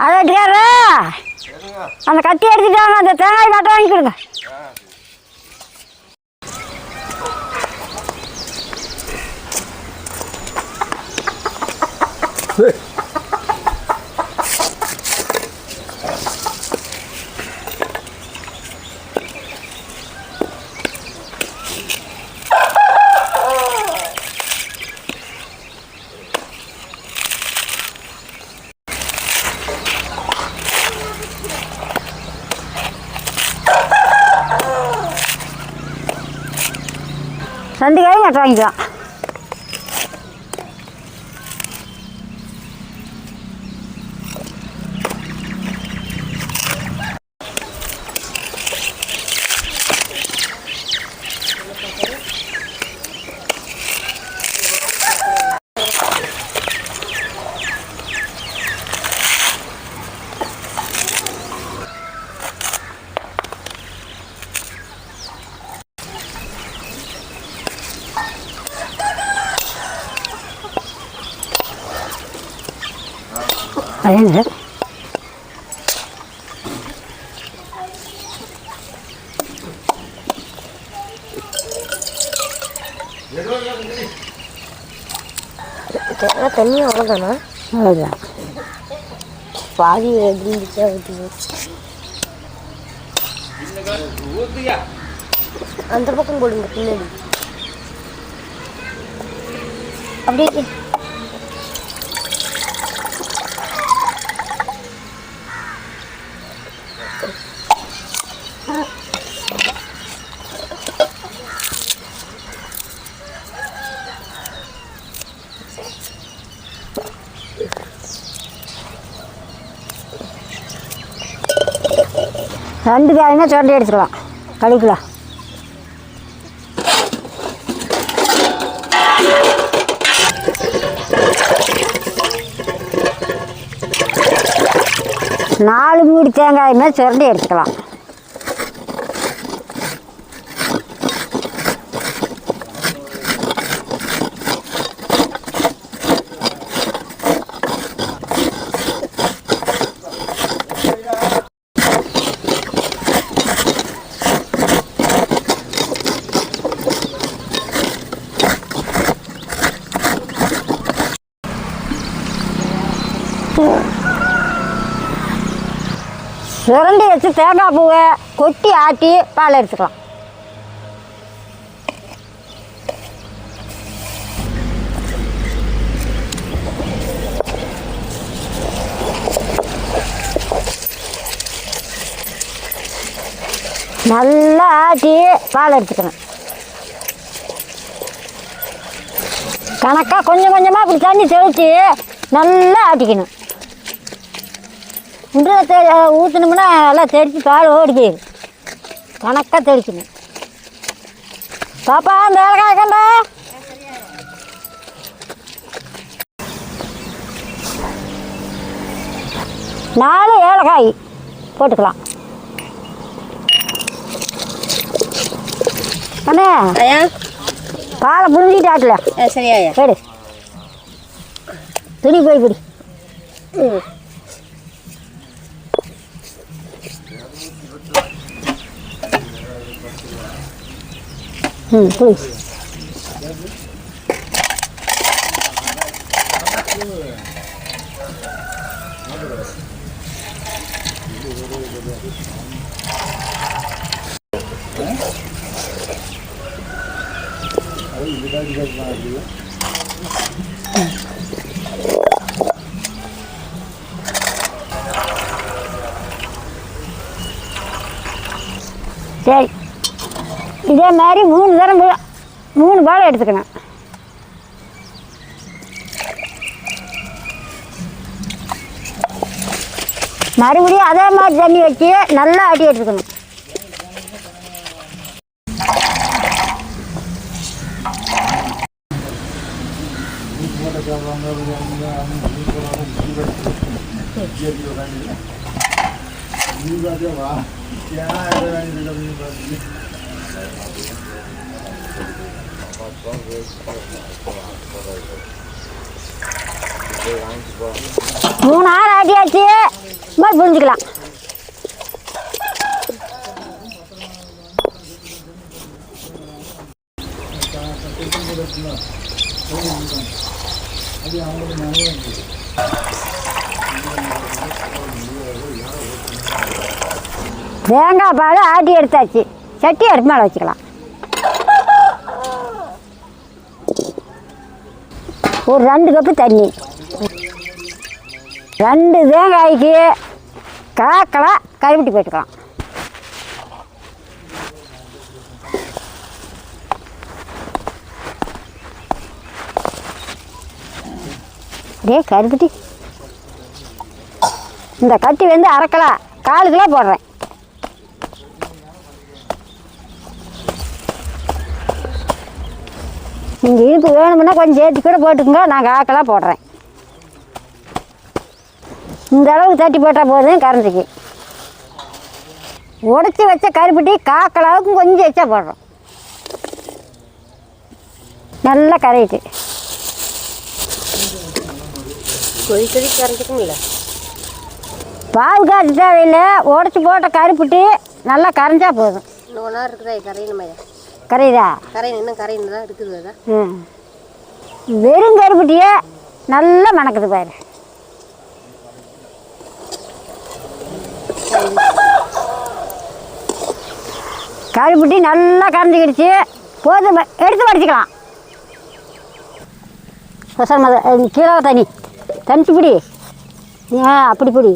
அதட்டுக்காரா அந்த கத்தி எடுத்துட்டாங்க, அந்த தேங்காய் மட்டும் வாங்கிக்கிடுங்க. ரெண்டு காயும் கட்ட வாங்கிக்கலாம். அதேங்க தண்ணி அவ்வளோதானா? அவ்வளோதான். பாதி இருந்துச்சா அந்த பக்கம் போடுங்க பின்னாடி அப்படியே. ரெண்டு காயுமே சுரண்டி எடுத்துக்கலாம் கழுவிக்கலாம். நாலு மூடி தேங்காயுமே சுரண்டி எடுத்துக்கலாம். சுரண்டி வச்சு தேங்காய் பூவை கொட்டி ஆட்டி பால் எடுத்துக்கலாம். நல்லா ஆட்டி பால் எடுத்துக்கணும். கணக்காக கொஞ்சம் கொஞ்சமாக இப்படி தண்ணி தெளித்து நல்லா ஆட்டிக்கணும். முன்றை ஊற்றினோம்னா நல்லா தெளித்து பால் ஓடி போயிடும். கணக்காக தெளிக்கணும். பாப்பா அந்த ஏலக்காய் கண்டா 4 ஏலக்காய் போட்டுக்கலாம். அண்ணே பாலை புரிஞ்சிட்டு ஆட்டல. சரியா சரி துணி போய் பிடி. புடி. சரி இதே மாதிரி 3 தரம் 3 பால் எடுத்துக்கணும். மறுபடியும் அதே மாதிரி தண்ணி வச்சு நல்லா ஆட்டி எடுத்துக்கணும். மூணு ஆறு ஆட்டியாச்சு. மாதிரி புரிஞ்சுக்கலாம். தேங்காய் பால் ஆட்டி எடுத்தாச்சு. சட்டி அடுப்பு மேலே வச்சுக்கலாம். ஒரு 2 கப்பு தண்ணி. 2 தேங்காய்க்கு காக்கலை கருப்பட்டி போட்டுக்கலாம். கருப்பட்டி இந்த கட்டி வந்து 1/2 கிலோ 1/4 கிலோ போடுறேன். நீங்கள் இனிப்பு வேணுமுன்னா கொஞ்சம் சேர்த்து கூட போட்டுக்கோங்க. நான் 1/4 கிலோ போடுறேன். இந்த அளவுக்கு தட்டி போட்டால் போதும். கரண்டிக்கு உடச்சி வச்ச கருப்பட்டி 1/4 கிலோவுக்கும் கொஞ்சம் எச்சா போடுறோம். நல்லா கரையிட்டு கொதி கரைஞ்சிக்கும்ல. பாவு காய்ச்சி தேவையில்லை. உடச்சி போட்ட கருப்பட்டி நல்லா கரைஞ்சா போதும். இன்னும் 1 hour இருக்குதா கரையணுமா? கரையுதா? இன்னும் கரையணும் தான் இருக்குது. அதான் வெறும் கருப்பட்டியே நல்லா மணக்குது பாரு. கருப்பட்டி நல்லா கரைஞ்சிக்கிடுச்சு. போதும், எடுத்து படிச்சுக்கலாம். கீழே தனிச்சு பிடி. அப்படி பிடி.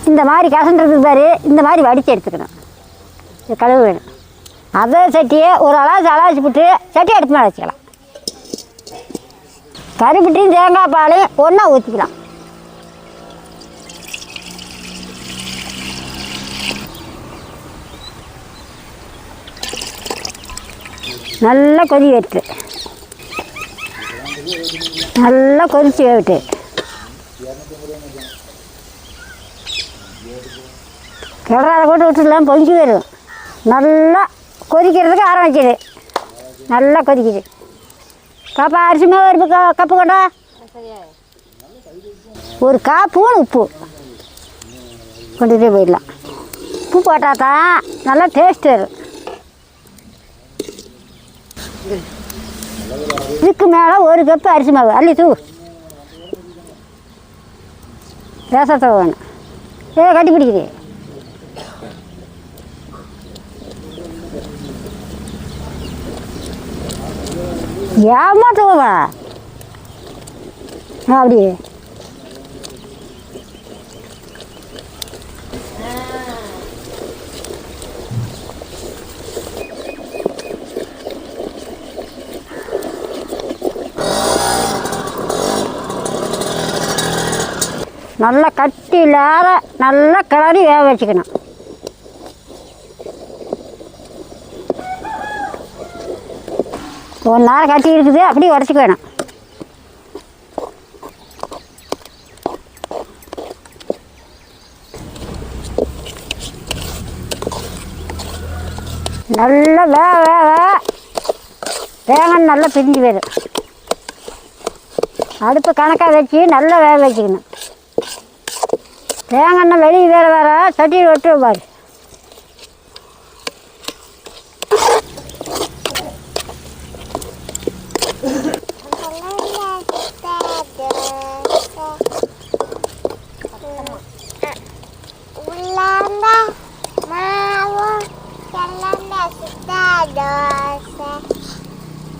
இந்த மாதிரி கசன்றது பாரு. இந்த மாதிரி வடித்து எடுத்துக்கணும். கழுவு வேணும். அதை சட்டியை ஒரு அலாசி போட்டு சட்டி அடுப்பு மேலே வச்சுக்கலாம். கருப்பட்டியும் தேங்காய் பாலையும் ஒன்றா ஊற்றிக்கலாம். நல்லா கொதி விட்டு நல்லா கொதிச்சு விட்டு கிளறாத போட்டு விட்டுடலாம். பொங்கி வரும். நல்லா கொதிக்கிறதுக்கு ஆரம்பிக்குது. நல்லா கொதிக்குது. பாப்பா அரிசி மாவு ஒரு கப்பு கொண்டா. ஒரு காப்பூன் உப்பு கொண்டுகிட்டே போயிடலாம். உப்பு போட்டால் தான் நல்லா டேஸ்ட் வரும். இதுக்கு மேலே 1 கப்பு அரிசி மாவு அள்ளி தூ. ரசத்தை வேணும். கட்டி பிடிக்குது. ஏமாத்துவா அப்படி நல்லா கட்டி இல்லாத நல்லா கிளறி வேக வச்சுக்கணும். ஒரு நேரம் கட்டி இருக்குது. அப்படியே உடச்சிக்க வேணும். நல்லா வேகணும். நல்லா பிரிஞ்சு போயிடும். அடுப்பு கணக்காக வச்சு நல்லா வேக வச்சுக்கணும். தேங்காய் வெளியே வேற சட்டியில் விட்டு பாரு.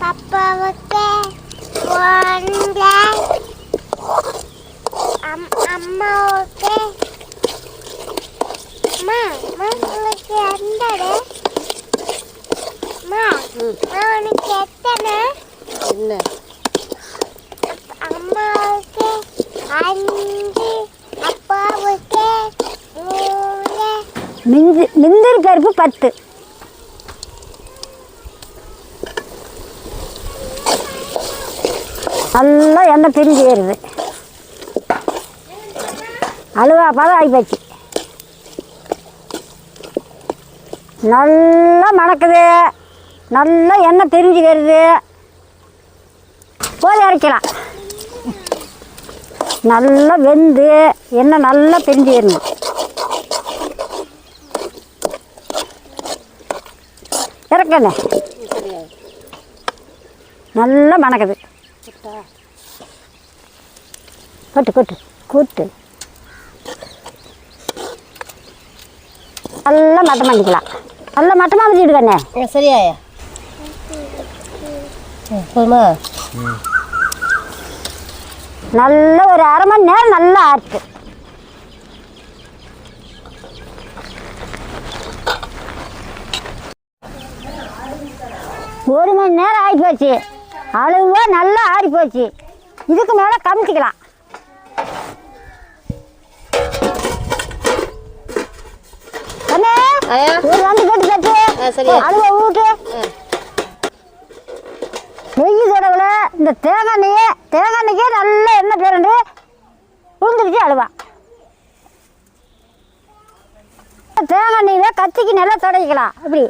பப்பாவுக்கு அம்மாவுக்கு உங்களுக்கு எந்தடு உனக்கு எத்தனை? என்ன? அம்மாவுக்கு 5, அப்பாவுக்கு 3. மிந்திரி பருப்பு 10. நல்லா எண்ணெய் பிரிஞ்சு ஏறுது. அழுவா பழம் ஆகிப்போச்சு. நல்லா மணக்குது. நல்லா எண்ணெய் தெரிஞ்சு வருது போது இறக்கலாம். நல்லா வெந்து எண்ணெய் நல்லா தெரிஞ்சு வரணும். இறக்கண்ணே நல்லா மணக்குது. கொட்டு கொட்டு கூட்டு நல்லா மட்டம் பண்ணிக்கலாம். நல்லா மட்டமாக வச்சுக்கிட்டுக்கண்ணே. சரியாயா போதுமா? நல்ல ஒரு அரை மணி நேரம் நல்லா ஆறுத்து. ஒரு மணி நேரம் ஆகி போச்சு. அளவாக நல்லா ஆறி போச்சு. இதுக்கு மேலே கமிச்சிக்கலாம். அண்ணே ஒரு வந்து கட்டு கட்டு அழுவ ஊட்டு. நெய் தடவை இந்த தேங்காய்க்கே நல்ல எண்ணெய் பிறண்டு உளுந்துருச்சு அழுவா. தேங்காய் நெய்யை கத்திக்கு நல்லா துடைக்கலாம். இப்படி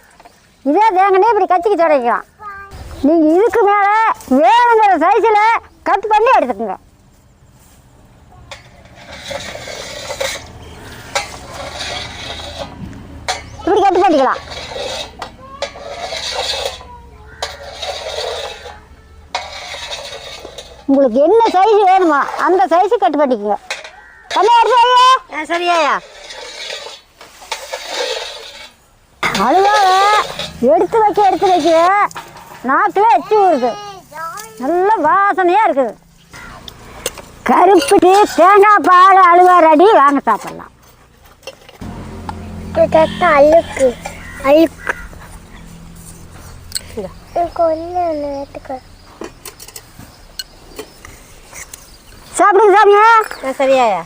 இதே தேங்காய் நெய் இப்படி கத்திக்கு துடைக்கலாம். நீங்கள் இதுக்கு மேலே வேணுங்கிற சைஸில் கட் பண்ணி எடுத்துக்கோங்க. இப்படி கட் பண்ணிக்கலாம். உங்களுக்கு என்ன சைஸ் வேணுமா அந்த சைஸு கட் பண்ணிக்கோங்க. பண்ணி எடுத்து சரியாயா அழுவாக எடுத்து வைக்க நாக்கில் எச்சி ஊறுது. நல்ல வாசனையாக இருக்குது. கருப்பட்டி தேங்காய் பால் அழுவா ரெடி. வாங்க சாப்பிட்லாம். அழுக்கு அழுக்கு ஒன்று சாப்பிடுங்க சாமியா. சரியாயா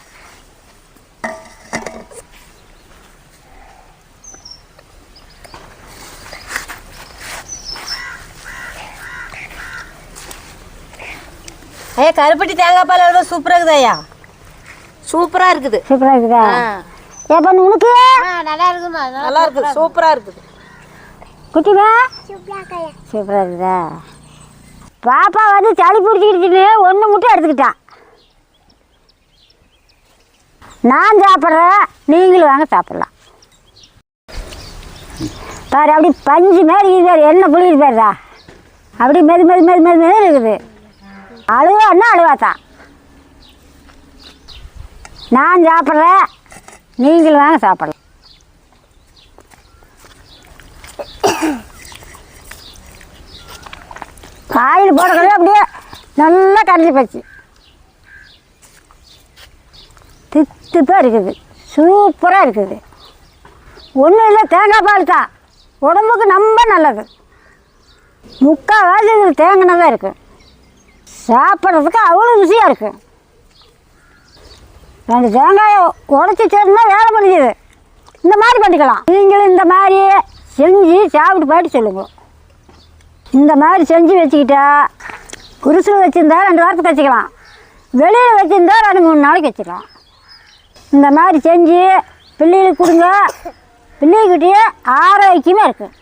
ஐயா கருப்பட்டி தேங்காய் பால் எவ்வளோ சூப்பராக இருக்குது ஐயா. சூப்பராக இருக்குது. சூப்பராக இருக்குதா? ஏப்பா உனக்கு நல்லா இருக்குமா? நல்லா இருக்குது. சூப்பராக இருக்குது. குட்டிமா சூப்பராக இருக்குதா? பாப்பா வந்து சளி பிடிச்சிக்கிடுச்சுன்னு ஒன்று மட்டும் எடுத்துக்கிட்டான். நான் சாப்பிட்றேன், நீங்களும் வாங்க சாப்பிட்லாம். பாரு அப்படி பஞ்சு மாரி இருக்குது. எண்ணெய் புளியுது பாருதா. அப்படி மெது இருக்குது. அழுவான்னா அழுவாத்தான். நான் சாப்பிட்றேன், நீங்களும் வாங்க சாப்பிடலாம். காயில் போடக்கூட அப்படியே நல்லா கரைஞ்சி போச்சு. தித்துப்பாக இருக்குது. சூப்பராக இருக்குது. ஒன்றும் இல்லை, தேங்காய் பால் தான் உடம்புக்கு ரொம்ப நல்லது. முக்கால்வாசி இது தேங்காய் தான் இருக்குது. சாப்பிட்றதுக்கு அவ்வளோ ருசியாக இருக்குது. 2 தேங்காயை உடச்சி சேர்ந்தா வேலை பண்ணிக்குது. இந்த மாதிரி பண்ணிக்கலாம். நீங்களும் இந்த மாதிரி செஞ்சு சாப்பிட்டு பாட்டு சொல்லுங்க. இந்த மாதிரி செஞ்சு வச்சுக்கிட்டா குருசில் வச்சுருந்தா 2 வாரத்துக்கு வச்சுக்கலாம். வெளியில் வச்சுருந்தா 2-3 நாளைக்கு வச்சுக்கலாம். இந்த மாதிரி செஞ்சு பிள்ளைகளுக்கு கொடுங்க. பிள்ளைகிட்டே ஆரோக்கியமாக இருக்குது.